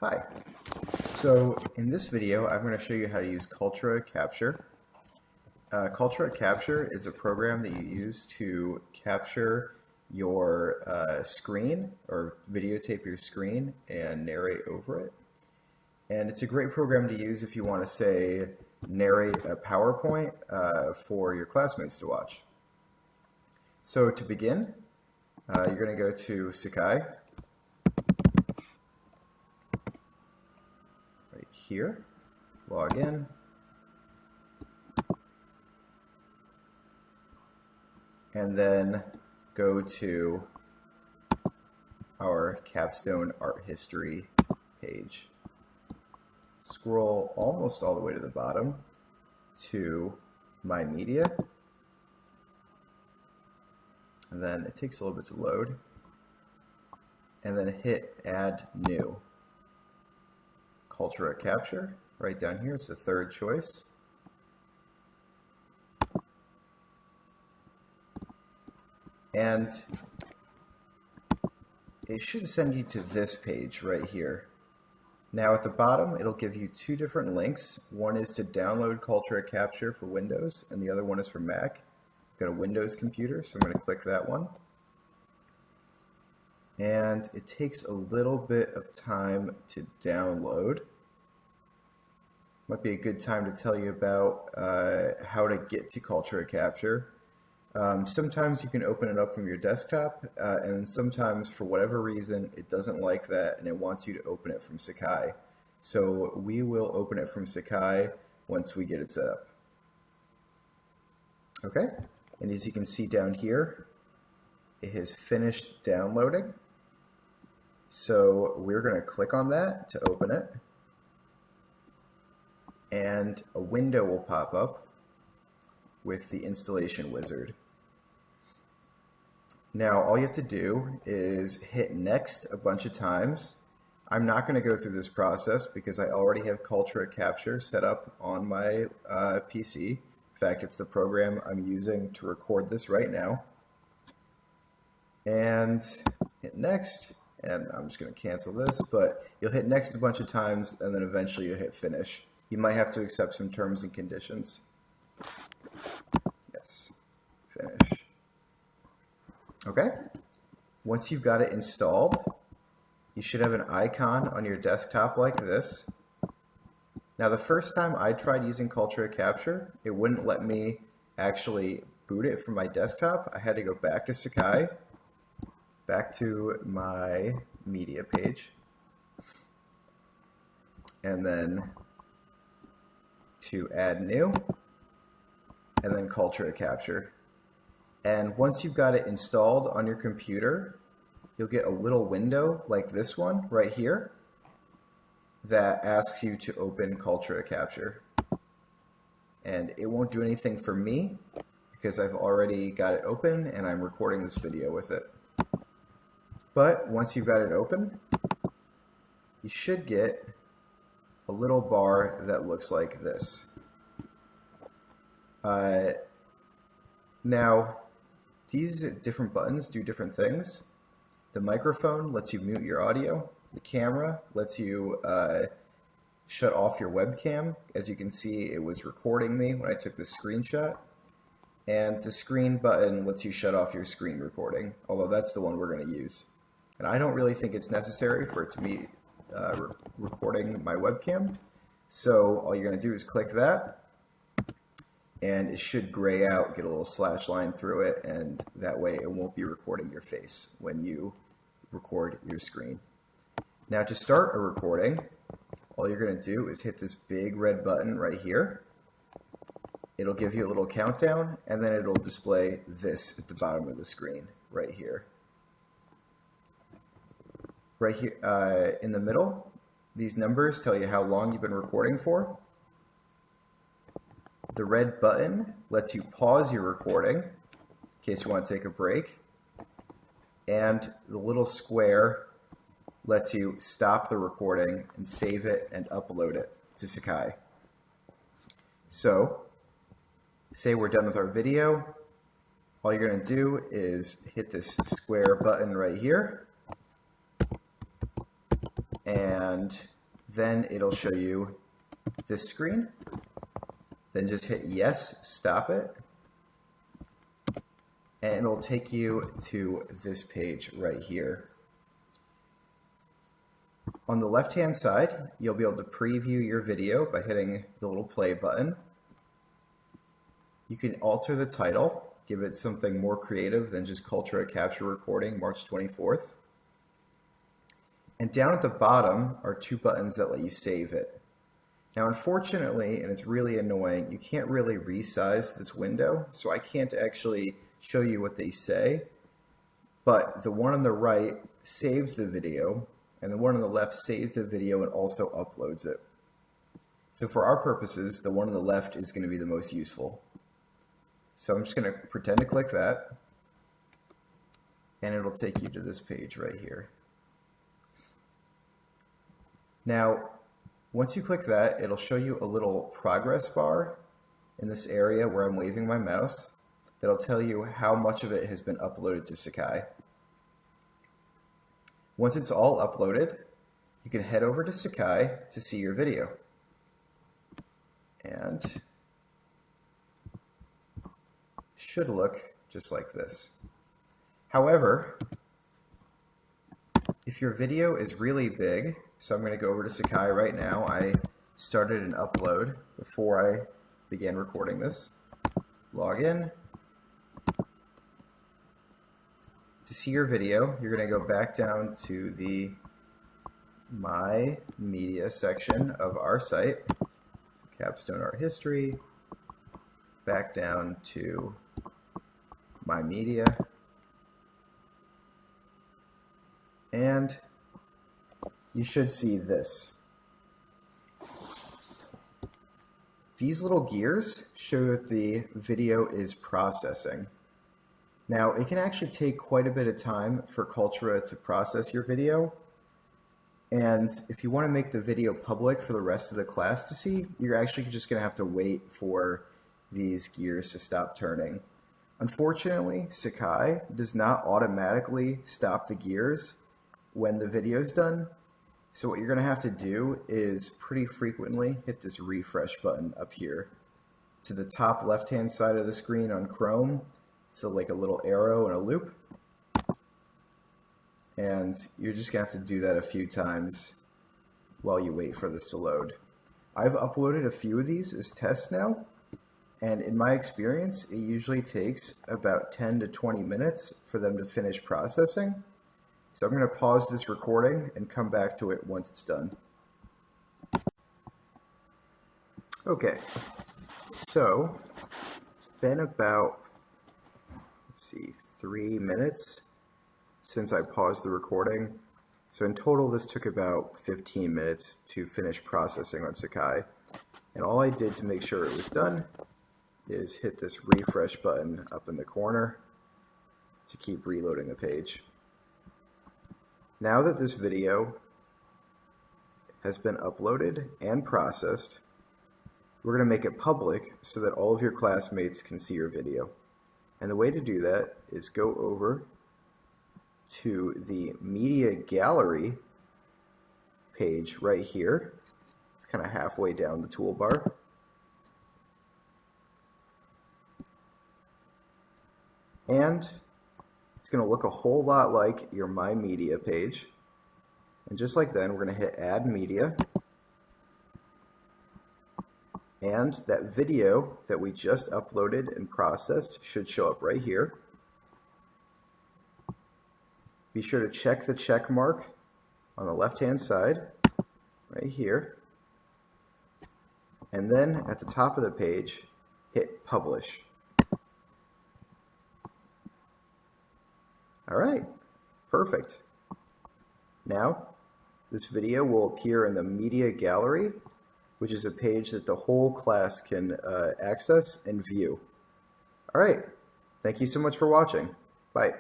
Hi. So in this video, I'm going to show you how to use Kaltura Capture. Kaltura Capture is a program that you use to capture your screen or videotape your screen and narrate over it. And it's a great program to use if you want to, say, narrate a PowerPoint for your classmates to watch. So to begin, you're going to go to Sakai. Right here, log in. And then go to our capstone art history page. Scroll almost all the way to the bottom to My Media. And then it takes a little bit to load. And then hit Add New. Kaltura Capture, right down here, it's the third choice. And it should send you to this page right here. Now at the bottom, it'll give you two different links. One is to download Kaltura Capture for Windows, and the other one is for Mac. I've got a Windows computer, so I'm going to click that one. And it takes a little bit of time to download. Might be a good time to tell you about how to get to Kaltura Capture. Sometimes you can open it up from your desktop, and sometimes for whatever reason it doesn't like that and it wants you to open it from Sakai. So we will open it from Sakai once we get it set up. Okay, and as you can see down here, it has finished downloading. So we're going to click on that to open it, and a window will pop up with the installation wizard. Now all you have to do is hit next a bunch of times. I'm not going to go through this process because I already have Kaltura Capture set up on my PC. In fact, it's the program I'm using to record this right now. And hit next, and I'm just going to cancel this, but you'll hit next a bunch of times and then eventually you'll hit finish. You might have to accept some terms and conditions. Yes, finish. Okay, once you've got it installed, you should have an icon on your desktop like this. Now the first time I tried using Kaltura Capture, it wouldn't let me actually boot it from my desktop. I had to go back to Sakai, back to my media page, and then to Add New, and then Kaltura Capture. And once you've got it installed on your computer, you'll get a little window like this one right here that asks you to open Kaltura Capture. And it won't do anything for me because I've already got it open and I'm recording this video with it. But once you've got it open, you should get a little bar that looks like this. Now, these different buttons do different things. The microphone lets you mute your audio. The camera lets you shut off your webcam. As you can see, it was recording me when I took this screenshot. And the screen button lets you shut off your screen recording, although that's the one we're going to use. And I don't really think it's necessary for it to be recording my webcam. So all you're going to do is click that, and it should gray out, get a little slash line through it, and that way it won't be recording your face when you record your screen. Now to start a recording, all you're going to do is hit this big red button right here. It'll give you a little countdown, and then it'll display this at the bottom of the screen right here. Right here in the middle, these numbers tell you how long you've been recording for. The red button lets you pause your recording in case you want to take a break. And the little square lets you stop the recording and save it and upload it to Sakai. So, say we're done with our video. All you're going to do is hit this square button right here. and then it'll show you this screen. Then just hit yes, stop it, and it'll take you to this page right here. On the left-hand side, you'll be able to preview your video by hitting the little play button. You can alter the title, give it something more creative than just Kaltura Capture recording March 24th. And down at the bottom are two buttons that let you save it. Now, unfortunately, and it's really annoying, you can't really resize this window, so I can't actually show you what they say, but the one on the right saves the video, and the one on the left saves the video and also uploads it. So for our purposes, the one on the left is going to be the most useful. So I'm just going to pretend to click that, and it'll take you to this page right here. Now, once you click that, it'll show you a little progress bar in this area where I'm waving my mouse that'll tell you how much of it has been uploaded to Sakai. Once it's all uploaded, you can head over to Sakai to see your video. And should look just like this. However, if your video is really big, so I'm going to go over to Sakai right now. I started an upload before I began recording this. Log in. To see your video, you're going to go back down to the My Media section of our site, Capstone Art History, back down to My Media, and you should see this. These little gears show that the video is processing. Now, it can actually take quite a bit of time for Kaltura to process your video, and if you want to make the video public for the rest of the class to see, you're actually just going to have to wait for these gears to stop turning. Unfortunately, Sakai does not automatically stop the gears when the video is done. So what you're going to have to do is pretty frequently hit this refresh button up here. To the top left-hand side of the screen on Chrome, it's like a little arrow and a loop. And you're just going to have to do that a few times while you wait for this to load. I've uploaded a few of these as tests now, and in my experience, it usually takes about 10 to 20 minutes for them to finish processing. So I'm going to pause this recording and come back to it once it's done. Okay, so it's been about, 3 minutes since I paused the recording. So in total, this took about 15 minutes to finish processing on Sakai. And all I did to make sure it was done is hit this refresh button up in the corner to keep reloading the page. Now that this video has been uploaded and processed, we're going to make it public so that all of your classmates can see your video. And the way to do that is go over to the Media Gallery page right here. It's kind of halfway down the toolbar. And it's going to look a whole lot like your My Media page. And just like then, we're going to hit Add Media. And that video that we just uploaded and processed should show up right here. Be sure to check the check mark on the left-hand side, right here. And then at the top of the page, hit Publish. All right, perfect. Now, this video will appear in the Media Gallery, which is a page that the whole class can access and view. All right, thank you so much for watching. Bye.